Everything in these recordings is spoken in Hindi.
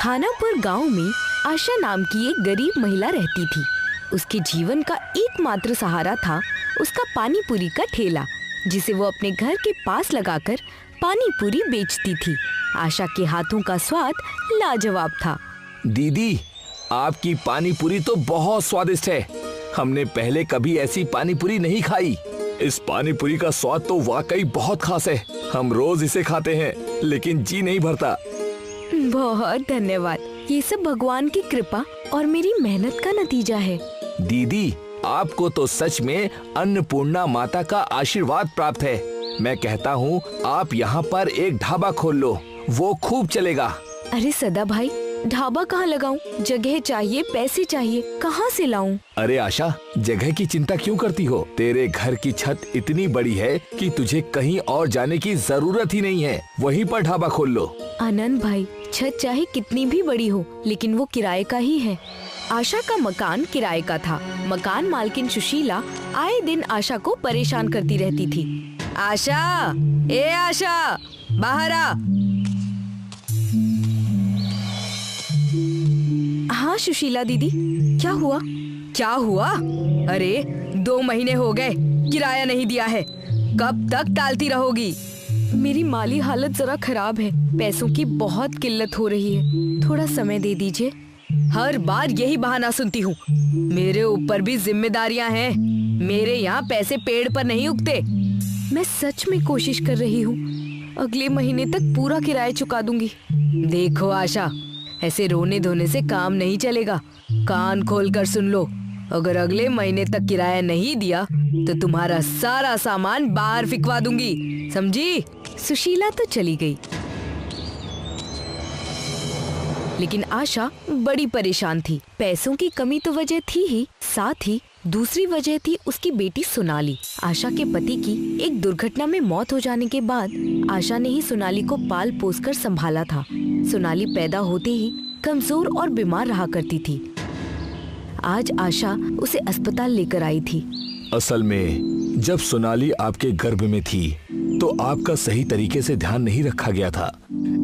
खानापुर गांव में आशा नाम की एक गरीब महिला रहती थी। उसके जीवन का एकमात्र सहारा था उसका पानी पूरी का ठेला, जिसे वो अपने घर के पास लगाकर पानी पूरी बेचती थी। आशा के हाथों का स्वाद लाजवाब था। दीदी, आपकी पानी पूरी तो बहुत स्वादिष्ट है। हमने पहले कभी ऐसी पानी पूरी नहीं खाई। इस पानी पूरी का स्वाद तो वाकई बहुत खास है। हम रोज इसे खाते हैं, लेकिन जी नहीं भरता। बहुत धन्यवाद। ये सब भगवान की कृपा और मेरी मेहनत का नतीजा है। दीदी, आपको तो सच में अन्नपूर्णा माता का आशीर्वाद प्राप्त है। मैं कहता हूँ आप यहाँ पर एक ढाबा खोल लो, वो खूब चलेगा। अरे सदा भाई, ढाबा कहाँ लगाऊं? जगह चाहिए, पैसे चाहिए, कहाँ से लाऊं? अरे आशा, जगह की चिंता क्यों करती हो? तेरे घर की छत इतनी बड़ी है कि तुझे कहीं और जाने की जरूरत ही नहीं है। वहीं पर ढाबा खोल लो। आनंद भाई, छत चाहे कितनी भी बड़ी हो, लेकिन वो किराए का ही है। आशा का मकान किराए का था। मकान मालकिन सुशीला आए दिन आशा को परेशान करती रहती थी। आशा, ए आशा, बाहर आ। हाँ सुशीला दीदी, क्या हुआ? क्या हुआ? अरे 2 महीने हो गए, किराया नहीं दिया है। कब तक टालती रहोगी? मेरी माली हालत जरा खराब है, पैसों की बहुत किल्लत हो रही है, थोड़ा समय दे दीजिए। हर बार यही बहाना सुनती हूँ। मेरे ऊपर भी जिम्मेदारियाँ हैं। मेरे यहाँ पैसे पेड़ पर नहीं उगते। मैं सच में कोशिश कर रही हूँ, अगले महीने तक पूरा किराया चुका दूंगी। देखो आशा, ऐसे रोने धोने से काम नहीं चलेगा। कान खोल कर सुन लो, अगर अगले महीने तक किराया नहीं दिया तो तुम्हारा सारा सामान बाहर फिकवा दूंगी, समझी? सुशीला तो चली गई, लेकिन आशा बड़ी परेशान थी। पैसों की कमी तो वजह थी ही, साथ ही दूसरी वजह थी उसकी बेटी सोनाली। आशा के पति की एक दुर्घटना में मौत हो जाने के बाद आशा ने ही सोनाली को पाल पोस कर संभाला था। सोनाली पैदा होते ही कमजोर और बीमार रहा करती थी। आज आशा उसे अस्पताल लेकर आई थी। असल में जब सोनाली आपके गर्भ में थी तो आपका सही तरीके से ध्यान नहीं रखा गया था।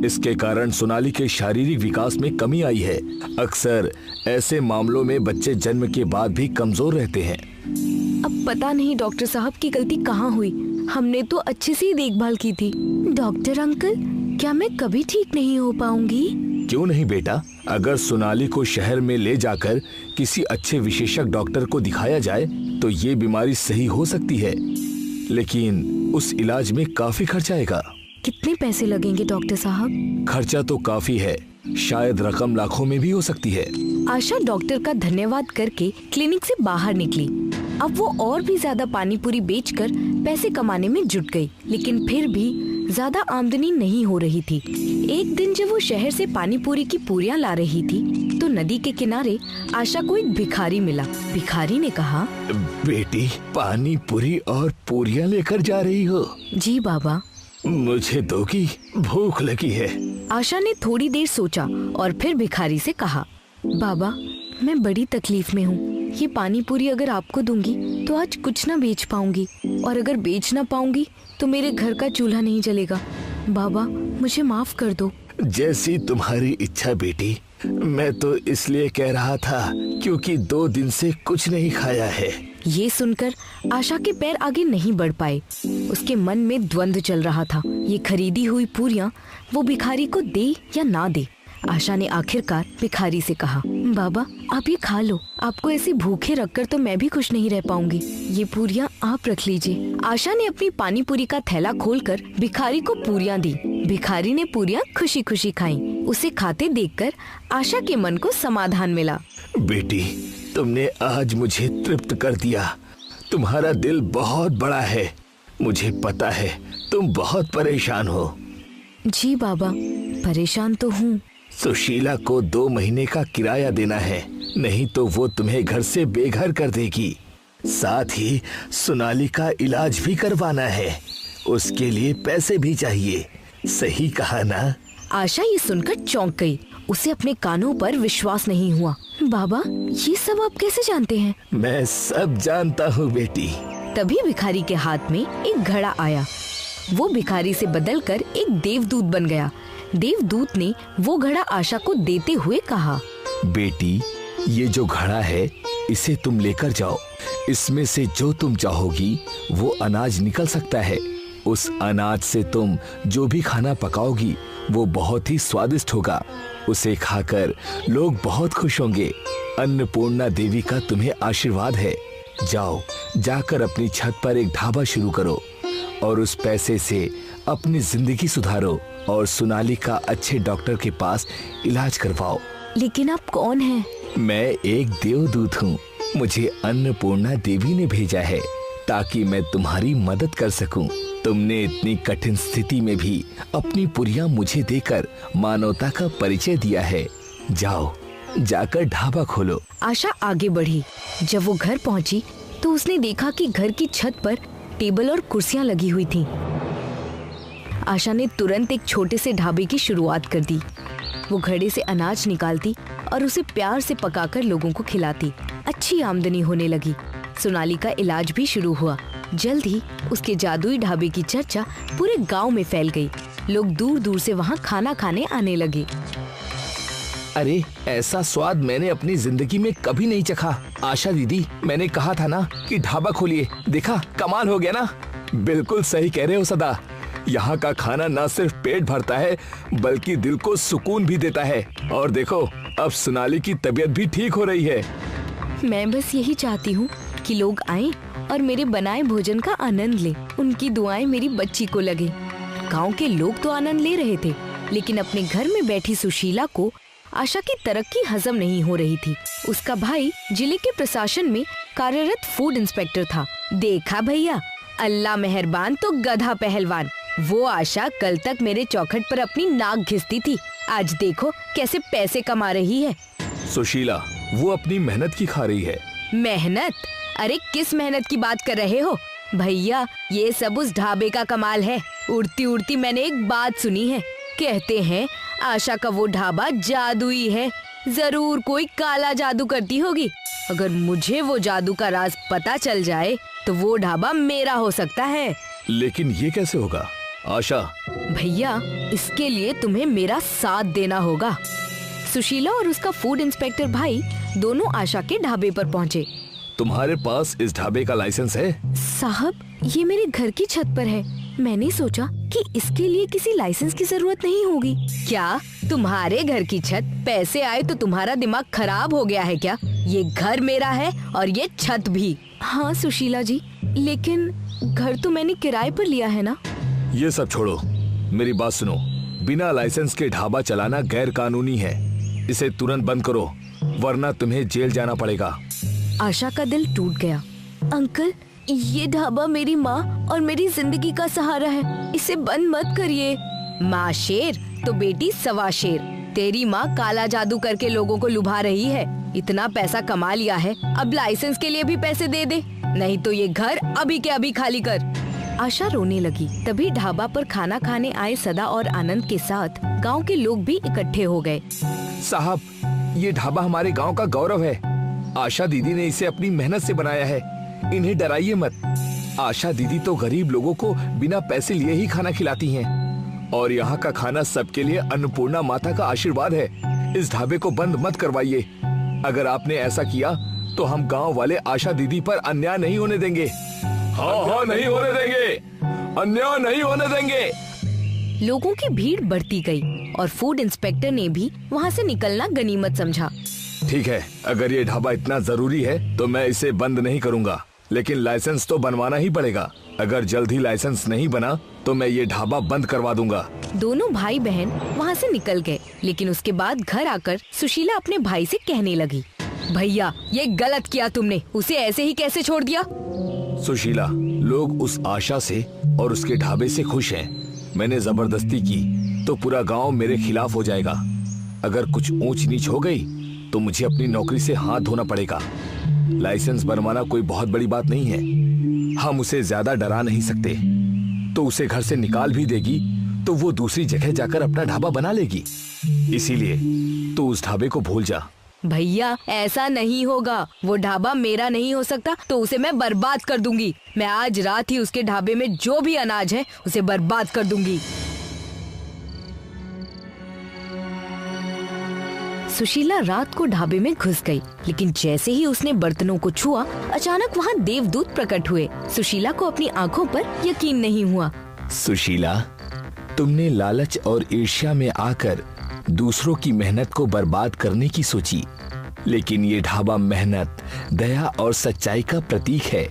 इसके कारण सोनाली के शारीरिक विकास में कमी आई है। अक्सर ऐसे मामलों में बच्चे जन्म के बाद भी कमजोर रहते हैं। अब पता नहीं डॉक्टर साहब की गलती कहाँ हुई। हमने तो अच्छे से ही देखभाल की थी। डॉक्टर अंकल, क्या मैं कभी ठीक नहीं हो पाऊंगी? क्यों नहीं बेटा, अगर सोनाली को शहर में ले जाकर किसी अच्छे विशेषज्ञ डॉक्टर को दिखाया जाए तो ये बीमारी सही हो सकती है, लेकिन उस इलाज में काफी खर्चा आएगा। कितने पैसे लगेंगे डॉक्टर साहब? खर्चा तो काफी है, शायद रकम लाखों में भी हो सकती है। आशा डॉक्टर का धन्यवाद करके क्लिनिक से बाहर निकली। अब वो और भी ज्यादा पानी पूरी बेचकर पैसे कमाने में जुट गई, लेकिन फिर भी ज्यादा आमदनी नहीं हो रही थी। एक दिन जब वो शहर से पानी पूरी की पूरियां ला रही थी तो नदी के किनारे आशा को एक भिखारी मिला। भिखारी ने कहा, बेटी, पानी पूरी और पूरियां लेकर जा रही हो? जी बाबा। मुझे दोगी, भूख लगी है। आशा ने थोड़ी देर सोचा और फिर भिखारी से कहा, बाबा, मैं बड़ी तकलीफ में हूँ। ये पानी पूरी अगर आपको दूंगी तो आज कुछ ना बेच पाऊंगी, और अगर बेच ना पाऊंगी तो मेरे घर का चूल्हा नहीं जलेगा। बाबा, मुझे माफ कर दो। जैसी तुम्हारी इच्छा बेटी। मैं तो इसलिए कह रहा था क्योंकि 2 दिन से कुछ नहीं खाया है। ये सुनकर आशा के पैर आगे नहीं बढ़ पाए। उसके मन में द्वंद्व चल रहा था। ये खरीदी हुई पूरियां वो भिखारी को दे या ना दे। आशा ने आखिरकार भिखारी से कहा, बाबा, आप ये खा लो। आपको ऐसे भूखे रखकर तो मैं भी खुश नहीं रह पाऊंगी। ये पूरियां आप रख लीजिए। आशा ने अपनी पानी पूरी का थैला खोलकर भिखारी को पूरियां दी। भिखारी ने पूरियां खुशी खुशी खाईं। उसे खाते देखकर आशा के मन को समाधान मिला। बेटी, तुमने आज मुझे तृप्त कर दिया। तुम्हारा दिल बहुत बड़ा है। मुझे पता है तुम बहुत परेशान हो। जी बाबा, परेशान तो हूँ। सुशीला को 2 महीने का किराया देना है, नहीं तो वो तुम्हें घर से बेघर कर देगी। साथ ही सोनाली का इलाज भी करवाना है, उसके लिए पैसे भी चाहिए। सही कहा ना? आशा ये सुनकर चौंक गई। उसे अपने कानों पर विश्वास नहीं हुआ। बाबा, ये सब आप कैसे जानते हैं? मैं सब जानता हूँ बेटी। तभी भिखारी के हाथ में एक घड़ा आया। वो भिखारी से बदलकर एक देवदूत बन गया। देवदूत ने वो घड़ा आशा को देते हुए कहा, बेटी, ये जो घड़ा है इसे तुम लेकर जाओ। इसमें से जो तुम चाहोगी वो अनाज निकल सकता है। उस अनाज से तुम जो भी खाना पकाओगी वो बहुत ही स्वादिष्ट होगा। उसे खाकर लोग बहुत खुश होंगे। अन्नपूर्णा देवी का तुम्हें आशीर्वाद है। जाओ, जाकर अपनी छत पर एक ढाबा शुरू करो और उस पैसे से अपनी जिंदगी सुधारो और सोनाली का अच्छे डॉक्टर के पास इलाज करवाओ। लेकिन आप कौन हैं? मैं एक देवदूत हूँ। मुझे अन्नपूर्णा देवी ने भेजा है ताकि मैं तुम्हारी मदद कर सकूं। तुमने इतनी कठिन स्थिति में भी अपनी पुरियां मुझे देकर मानवता का परिचय दिया है। जाओ, जाकर ढाबा खोलो। आशा आगे बढ़ी। जब वो घर पहुंची तो उसने देखा कि घर की छत पर टेबल और कुर्सियां लगी हुई थीं। आशा ने तुरंत एक छोटे से ढाबे की शुरुआत कर दी। वो घड़े से अनाज निकालती और उसे प्यार से पकाकर लोगों को खिलाती। अच्छी आमदनी होने लगी। सोनाली का इलाज भी शुरू हुआ। जल्द ही उसके जादुई ढाबे की चर्चा पूरे गांव में फैल गई। लोग दूर दूर से वहां खाना खाने आने लगे। अरे, ऐसा स्वाद मैंने अपनी जिंदगी में कभी नहीं चखा। आशा दीदी, मैंने कहा था ना कि ढाबा खोलिए। देखा, कमाल हो गया ना। बिल्कुल सही कह रहे हो सदा। यहाँ का खाना न सिर्फ पेट भरता है बल्कि दिल को सुकून भी देता है। और देखो, अब सोनाली की तबीयत भी ठीक हो रही है। मैं बस यही चाहती हूँ कि लोग आएं और मेरे बनाए भोजन का आनंद लें। उनकी दुआएं मेरी बच्ची को लगे। गांव के लोग तो आनंद ले रहे थे, लेकिन अपने घर में बैठी सुशीला को आशा की तरक्की हजम नहीं हो रही थी। उसका भाई जिले के प्रशासन में कार्यरत फूड इंस्पेक्टर था। देखा भैया, अल्लाह मेहरबान तो गधा पहलवान। वो आशा कल तक मेरे चौखट पर अपनी नाक घिसती थी, आज देखो कैसे पैसे कमा रही है। सुशीला, वो अपनी मेहनत की खा रही है। मेहनत? अरे किस मेहनत की बात कर रहे हो भैया? ये सब उस ढाबे का कमाल है। उड़ती उड़ती मैंने एक बात सुनी है। कहते हैं आशा का वो ढाबा जादुई है। जरूर कोई काला जादू करती होगी। अगर मुझे वो जादू का राज पता चल जाए तो वो ढाबा मेरा हो सकता है। लेकिन ये कैसे होगा आशा? भैया, इसके लिए तुम्हें मेरा साथ देना होगा। सुशीला और उसका फूड इंस्पेक्टर भाई दोनों आशा के ढाबे पर पहुँचे। तुम्हारे पास इस ढाबे का लाइसेंस है? साहब, ये मेरे घर की छत पर है। मैंने सोचा कि इसके लिए किसी लाइसेंस की जरूरत नहीं होगी। क्या तुम्हारे घर की छत? पैसे आए तो तुम्हारा दिमाग खराब हो गया है क्या? ये घर मेरा है और ये छत भी। हाँ सुशीला जी, लेकिन घर तो मैंने किराए पर लिया है ना। ये सब छोड़ो, मेरी बात सुनो। बिना लाइसेंस के ढाबा चलाना गैर कानूनी है। इसे तुरंत बंद करो, वरना तुम्हें जेल जाना पड़ेगा। आशा का दिल टूट गया। अंकल, ये ढाबा मेरी माँ और मेरी जिंदगी का सहारा है। इसे बंद मत करिए। माँ शेर तो बेटी सवा शेर। तेरी माँ काला जादू करके लोगों को लुभा रही है। इतना पैसा कमा लिया है, अब लाइसेंस के लिए भी पैसे दे दे, नहीं तो ये घर अभी के अभी खाली कर। आशा रोने लगी। तभी ढाबा पर खाना खाने आए सदा और आनंद के साथ गांव के लोग भी इकट्ठे हो गए। साहब, ये ढाबा हमारे गांव का गौरव है। आशा दीदी ने इसे अपनी मेहनत से बनाया है। इन्हें डराइए मत। आशा दीदी तो गरीब लोगों को बिना पैसे लिए ही खाना खिलाती हैं। और यहाँ का खाना सबके लिए अन्नपूर्णा माता का आशीर्वाद है। इस ढाबे को बंद मत करवाइए। अगर आपने ऐसा किया तो हम गांव वाले आशा दीदी पर अन्याय नहीं होने देंगे। हाँ, नहीं होने देंगे। अन्याय नहीं होने देंगे। लोगों की भीड़ बढ़ती गई और फूड इंस्पेक्टर ने भी वहाँ से निकलना गनीमत समझा। ठीक है, अगर ये ढाबा इतना जरूरी है तो मैं इसे बंद नहीं करूँगा, लेकिन लाइसेंस तो बनवाना ही पड़ेगा। अगर जल्द ही लाइसेंस नहीं बना तो मैं ये ढाबा बंद करवा दूंगा। दोनों भाई बहन वहाँ से निकल गए, लेकिन उसके बाद घर आकर सुशीला अपने भाई से कहने लगी, भैया ये गलत किया तुमने। उसे ऐसे ही कैसे छोड़ दिया? सुशीला, लोग उस आशा से और उसके ढाबे से खुश हैं। मैंने जबरदस्ती की तो पूरा गांव मेरे खिलाफ हो जाएगा। अगर कुछ ऊंच नीच हो गई तो मुझे अपनी नौकरी से हाथ धोना पड़ेगा। लाइसेंस बनवाना कोई बहुत बड़ी बात नहीं है। हम उसे ज्यादा डरा नहीं सकते। तो उसे घर से निकाल भी देगी तो वो दूसरी जगह जाकर अपना ढाबा बना लेगी। इसीलिए तो उस ढाबे को भूल जा। भैया ऐसा नहीं होगा। वो ढाबा मेरा नहीं हो सकता तो उसे मैं बर्बाद कर दूंगी। मैं आज रात ही उसके ढाबे में जो भी अनाज है उसे बर्बाद कर दूंगी। सुशीला रात को ढाबे में घुस गई, लेकिन जैसे ही उसने बर्तनों को छुआ, अचानक वहाँ देवदूत प्रकट हुए। सुशीला को अपनी आंखों पर यकीन नहीं हुआ। सुशीला, तुमने लालच और ईर्ष्या में आकर दूसरों की मेहनत को बर्बाद करने की सोची, लेकिन ये ढाबा मेहनत, दया और सच्चाई का प्रतीक है।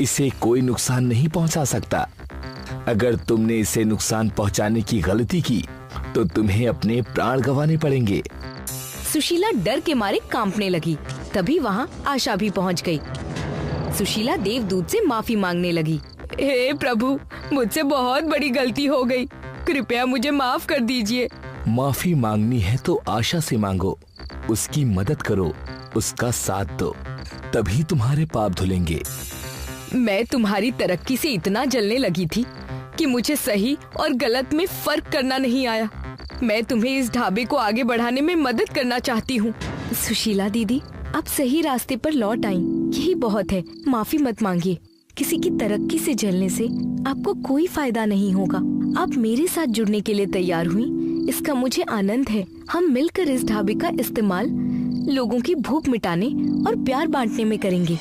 इसे कोई नुकसान नहीं पहुंचा सकता। अगर तुमने इसे नुकसान पहुंचाने की गलती की तो तुम्हें अपने प्राण गंवाने पड़ेंगे। सुशीला डर के मारे कांपने लगी। तभी वहाँ आशा भी पहुँच गई। सुशीला देवदूत से माफी मांगने लगी। हे प्रभु, मुझसे बहुत बड़ी गलती हो गई, कृपया मुझे माफ कर दीजिए। माफी मांगनी है तो आशा से मांगो, उसकी मदद करो, उसका साथ दो, तभी तुम्हारे पाप धुलेंगे। मैं तुम्हारी तरक्की से इतना जलने लगी थी कि मुझे सही और गलत में फर्क करना नहीं आया। मैं तुम्हें इस ढाबे को आगे बढ़ाने में मदद करना चाहती हूँ। सुशीला दीदी, आप सही रास्ते पर लौट आई, यही बहुत है। माफी मत मांगिए। किसी की तरक्की से जलने से आपको कोई फायदा नहीं होगा। आप मेरे साथ जुड़ने के लिए तैयार हुई, इसका मुझे आनंद है। हम मिलकर इस ढाबे का इस्तेमाल लोगों की भूख मिटाने और प्यार बांटने में करेंगे।